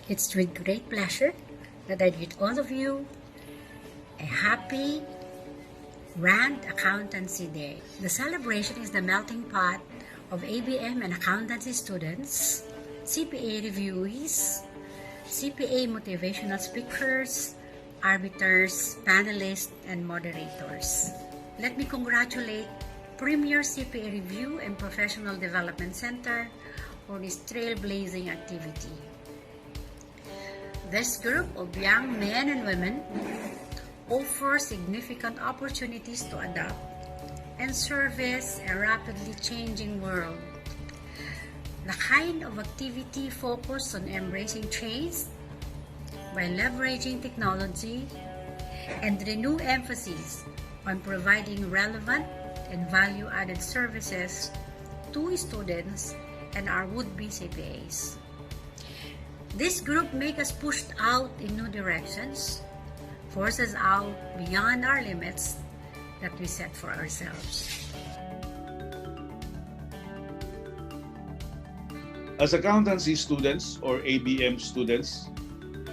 It's with great pleasure that I greet all of you a happy Grand Accountancy Day. The celebration is the melting pot of ABM and accountancy students, CPA reviewees, CPA motivational speakers, arbiters, panelists, and moderators. Let me congratulate Premier CPA Review and Professional Development Center for this trailblazing activity. This group of young men and women offers significant opportunities to adapt and service a rapidly changing world. The kind of activity focused on embracing change by leveraging technology and renewed emphasis on providing relevant and value-added services to students and our would-be CPAs. This group makes us push out in new directions, forces out beyond our limits that we set for ourselves. As accountancy students or ABM students,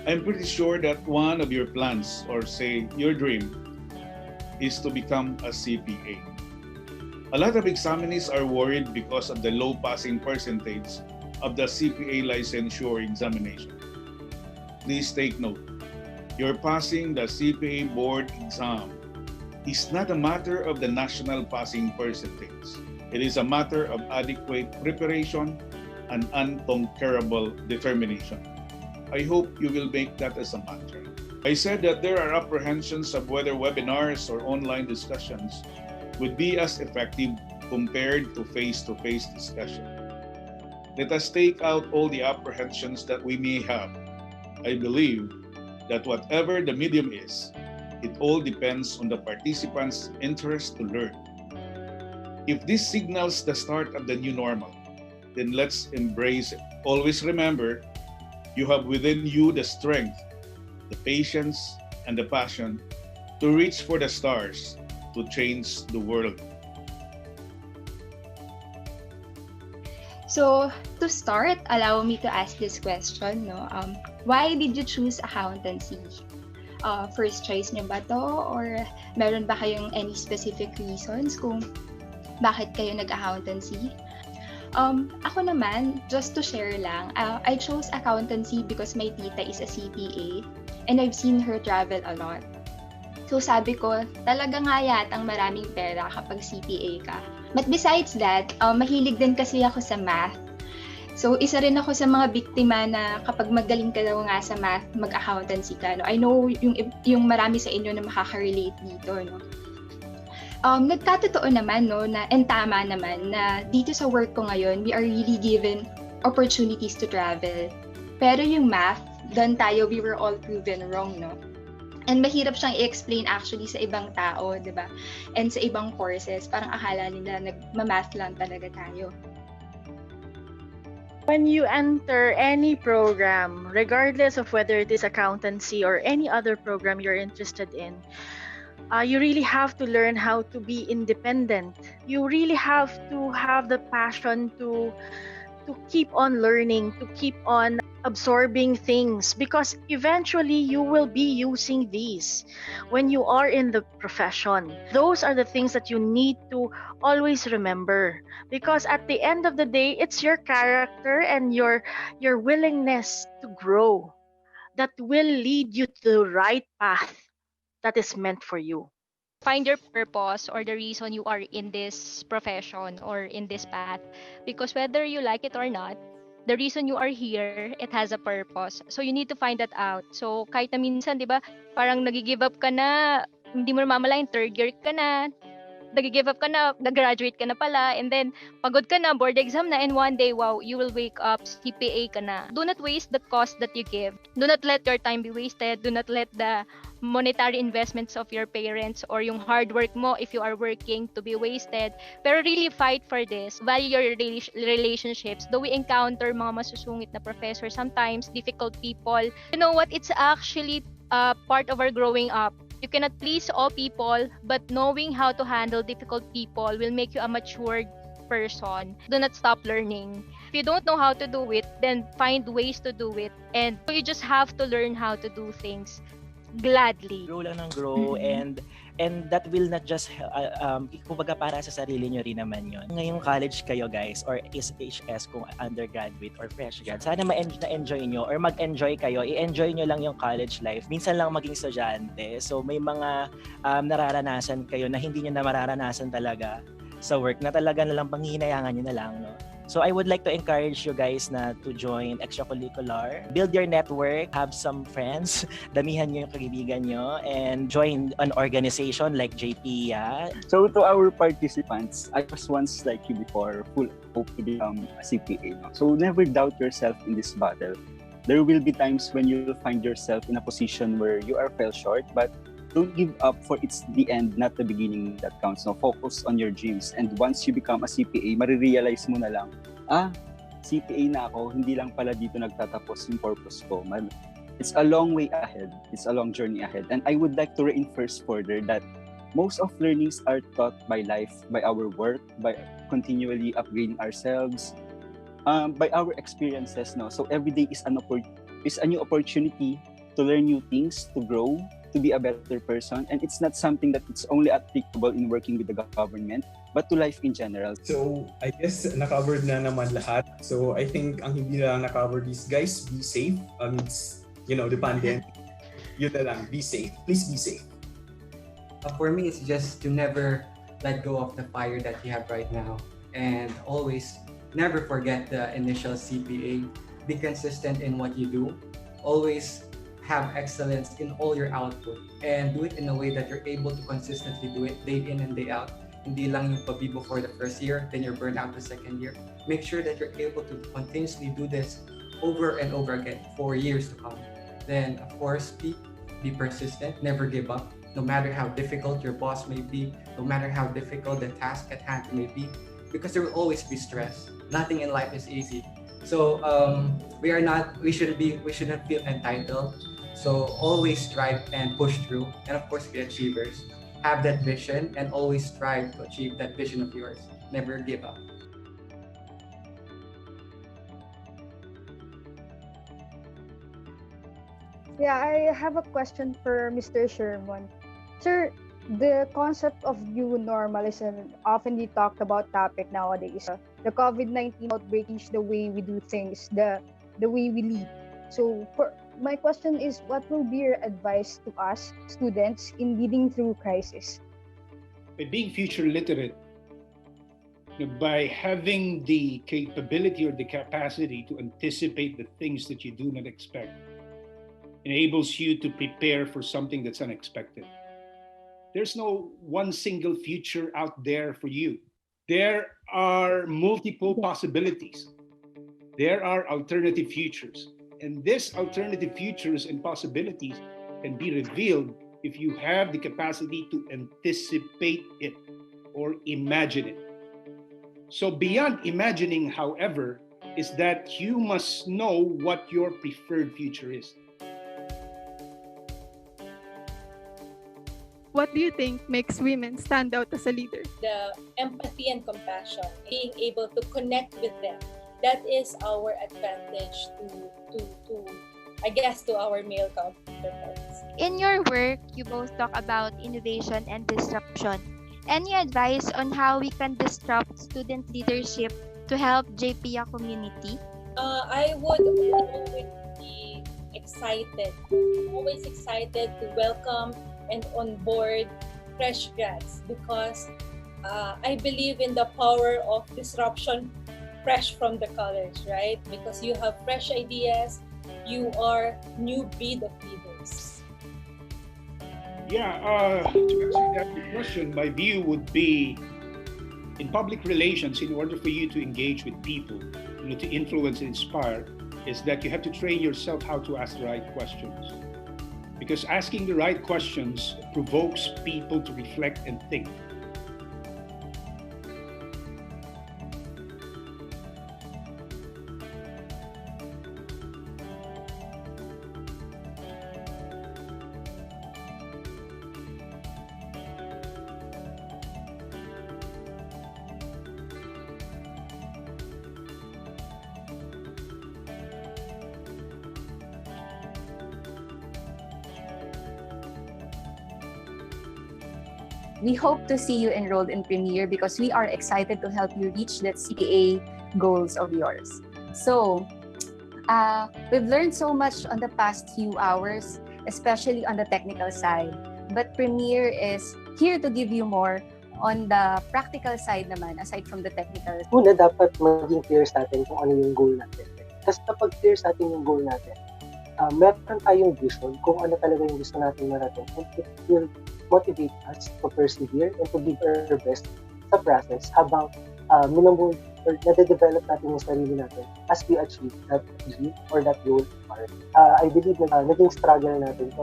I'm pretty sure that one of your plans, or say your dream, is to become a CPA. A lot of examinees are worried because of the low passing percentage of the CPA licensure examination. Please take note, your passing the CPA board exam is not a matter of the national passing percentage. It is a matter of adequate preparation and unconquerable determination. I hope you will make that as a mantra. I said that there are apprehensions of whether webinars or online discussions would be as effective compared to face-to-face discussion. Let us take out all the apprehensions that we may have. I believe that whatever the medium is, it all depends on the participants' interest to learn. If this signals the start of the new normal, then let's embrace it. Always remember, you have within you the strength, the patience, and the passion to reach for the stars, to change the world. So, to start, allow me to ask this question, no? Why did you choose accountancy? First choice niyo ba to? Or meron ba kayong any specific reasons kung bakit kayo nag-accountancy? Ako naman, just to share lang, I chose accountancy because my tita is a CPA and I've seen her travel a lot. So sabi ko, talaga nga yatang maraming pera kapag CPA ka. But besides that, mahilig din kasi ako sa math. So isa rin ako sa mga biktima na kapag magaling ka daw nga sa math, mag-accountancy ka. No? I know yung marami sa inyo na makaka-relate dito. No? Nagkatotoo naman, no, and tama naman, na dito sa work ko ngayon, we are really given opportunities to travel. Pero yung math, doon tayo, we were all proven wrong, no? And mahirap siyang i-explain actually sa ibang tao, di ba? And sa ibang courses, parang akala nila nagmamath lang talaga tayo. When you enter any program, regardless of whether it is accountancy or any other program you're interested in, you really have to learn how to be independent. You really have to have the passion to keep on learning, to keep on absorbing things, because eventually you will be using these when you are in the profession. Those are the things that you need to always remember, because at the end of the day, it's your character and your willingness to grow that will lead you to the right path that is meant for you. Find your purpose or the reason you are in this profession or in this path, because whether you like it or not, the reason you are here, it has a purpose. So you need to find that out. So kahit na minsan, di ba, parang nag-give up ka na, hindi mo namamalayan, third year ka na, nag-give up ka na, nag-graduate ka na pala, and then pagod ka na, board exam na, and one day, wow, you will wake up, CPA ka na. Do not waste the cost that you give. Do not let your time be wasted. Do not let the monetary investments of your parents or yung hard work mo if you are working to be wasted. Pero really fight for this. Value your relationships. Though we encounter mga masusungit na professor, sometimes difficult people, you know what, it's actually part of our growing up. You cannot please all people, but knowing how to handle difficult people will make you a matured person. Do not stop learning. If you don't know how to do it, then find ways to do it. And you just have to learn how to do things gladly. Grow lang ng grow, and that will not just kumbaga para sa sarili nyo rin naman yun. Ngayong college kayo guys, or SHS kung undergraduate or fresh grad, sana na-enjoy nyo or mag-enjoy kayo, i-enjoy nyo lang yung college life. Minsan lang maging estudyante, so may mga nararanasan kayo na hindi nyo na mararanasan talaga sa work, na talaga na lang panghihinayangan nyo na lang, no? So I would like to encourage you guys na to join extracurricular, build your network, have some friends, damihan nyo yung kaibigan nyo, and join an organization like JP. So to our participants, I was once like you before, full hope to become a CPA. No? So never doubt yourself in this battle. There will be times when you'll find yourself in a position where you are fell short, but don't give up, for it's the end, not the beginning that counts. No? Focus on your dreams. And once you become a CPA, marirealize mo na lang, CPA na ako, hindi lang pala dito nagtatapos yung purpose ko. It's a long way ahead. It's a long journey ahead. And I would like to reinforce further that most of learnings are taught by life, by our work, by continually upgrading ourselves, by our experiences. No? So every day is a new opportunity to learn new things, to grow, to be a better person, and it's not something that it's only applicable in working with the government, but to life in general. So I guess na-covered na naman lahat. So I think ang hindi na lang na-cover is, guys, be safe amidst, the pandemic. Yun na lang, be safe. Please be safe. For me, it's just to never let go of the fire that you have right now, and always never forget the initial CPA. Be consistent in what you do. Always have excellence in all your output, and do it in a way that you're able to consistently do it day in and day out. Hindi lang yung pabibo for the first year, then you're burned out the second year. Make sure that you're able to continuously do this over and over again for years to come. Then, of course, be persistent, never give up, no matter how difficult your boss may be, no matter how difficult the task at hand may be, because there will always be stress. Nothing in life is easy. So we shouldn't feel entitled. So always strive and push through, and of course be achievers. Have that vision and always strive to achieve that vision of yours. Never give up. Yeah, I have a question for Mr. Sherman. Sir, the concept of new normal is an oftenly talked about topic nowadays. The COVID-19 outbreak changed the way we do things, the way we live. So my question is, what will be your advice to us, students, in leading through crisis? By being future literate, by having the capability or the capacity to anticipate the things that you do not expect, enables you to prepare for something that's unexpected. There's no one single future out there for you. There are multiple possibilities. There are alternative futures. And these alternative futures and possibilities can be revealed if you have the capacity to anticipate it or imagine it. So beyond imagining, however, is that you must know what your preferred future is. What do you think makes women stand out as a leader? The empathy and compassion, being able to connect with them. That is our advantage to our male counterparts. In your work, you both talk about innovation and disruption. Any advice on how we can disrupt student leadership to help JPA community? I would always be always excited to welcome and onboard fresh grads, because I believe in the power of disruption fresh from the college, right? Because you have fresh ideas, you are new breed of leaders. Yeah, to answer that question, my view would be, in public relations, in order for you to engage with people, to influence and inspire, is that you have to train yourself how to ask the right questions. Because asking the right questions provokes people to reflect and think. we hope to see you enrolled in Premier because we are excited to help you reach that CPA goals of yours. So, we've learned so much on the past few hours, especially on the technical side. But Premier is here to give you more on the practical side naman, aside from the technical. Una, dapat maging clear sa atin kung ano yung goal natin. Kasi kapag clear sa atin yung goal natin, meron tayong vision kung ano talaga yung gusto natin marating, and it will motivate us to persevere and to give our best sa process habang minamove or nade-develop natin yung sarili natin as we achieve that dream or that goal. I believe na naging struggle natin to,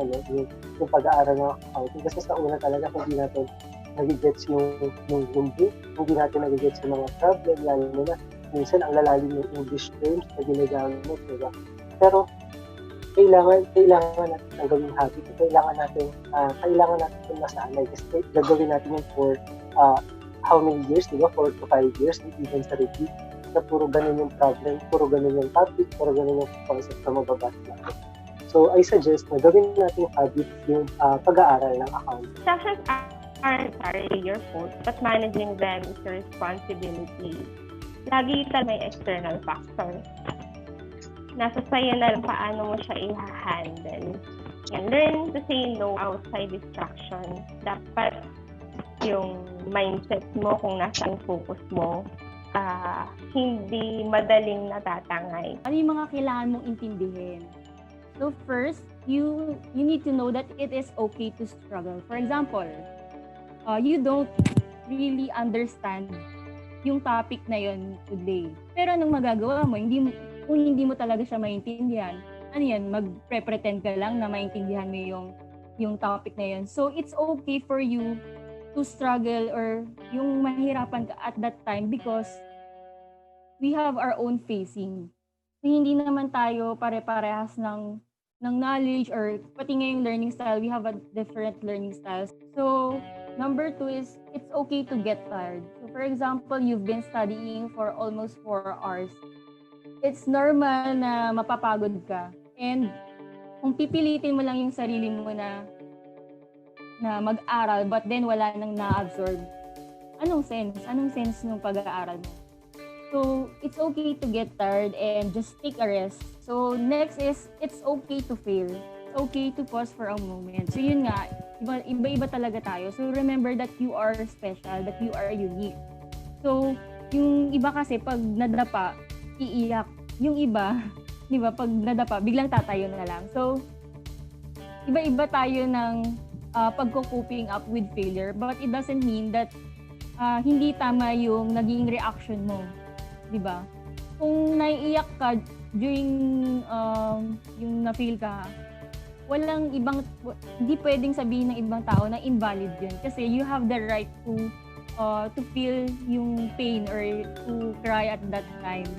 yung pag-aaral ng accounting, kasi sa una talaga hindi natin nagigets yung hindi natin nagigets yung mga problem, lalo na minsan ang lalalim yung English terms na ginagamit, diba? Pero kailangan natin ang gawing habit, kailangan natin masanay, kasi gagawin natin yun for how many years, diba? 4 to 5 years, even sa repeat, na puro ganun yung problem, puro ganun yung topic, puro ganun yung concept na mababasa natin. So, I suggest na gawin natin habit yung pag-aaral ng accounting. Subjects aren't entirely your fault, but managing them is your responsibility. Lagi may external factor. Nasa sa'yo na lang paano mo siya i-handle. And learn to say no outside distraction. Dapat yung mindset mo, kung nasa ang focus mo, hindi madaling natatangay. Ano yung mga kailangan mong intindihin? So first, you need to know that it is okay to struggle. For example, you don't really understand yung topic na yon today. Pero anong magagawa mo? Kung hindi mo talaga siya maintindihan, ano yan, magpre-pretend ka lang na maintindihan mo yung topic na yon. So it's okay for you to struggle or yung mahirapan ka at that time because we have our own facing. So, hindi naman tayo pare-parehas ng knowledge or pati ngayong learning style, we have a different learning styles. So, number 2 is it's okay to get tired. So, for example, you've been studying for almost 4 hours. It's normal na mapapagod ka. And kung pipilitin mo lang yung sarili mo na mag-aral but then wala nang na-absorb, anong sense ng pag-aaral mo? So, it's okay to get tired and just take a rest. So, next is, it's okay to fail. It's okay to pause for a moment. So, yun nga, iba-iba talaga tayo. So, remember that you are special, that you are unique. So, yung iba kasi, pag nadapa, iiyak. Yung iba, di ba, pag nadapa, biglang tatayo na lang. So, iba-iba tayo ng pagko-coping up with failure. But it doesn't mean that hindi tama yung naging reaction mo. Diba? Kung naiiyak ka during yung na-feel ka, hindi pwedeng sabihin ng ibang tao na invalid yun. Kasi you have the right to feel yung pain or to cry at that time.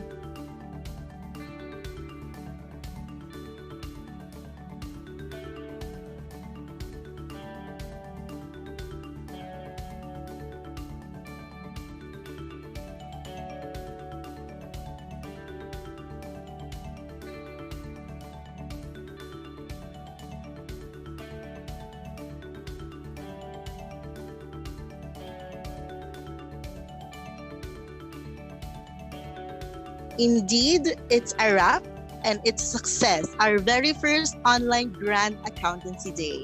Indeed, it's a wrap and it's a success. Our very first online Grand Accountancy Day.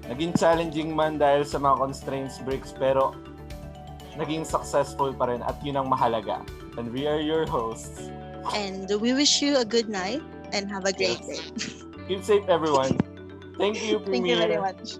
Naging challenging man dahil sa mga constraints breaks, pero naging successful pa rin at yun ang mahalaga. And we are your hosts. And we wish you a good night and have a great day. Keep safe, everyone. Thank you, Premier. Thank you very much.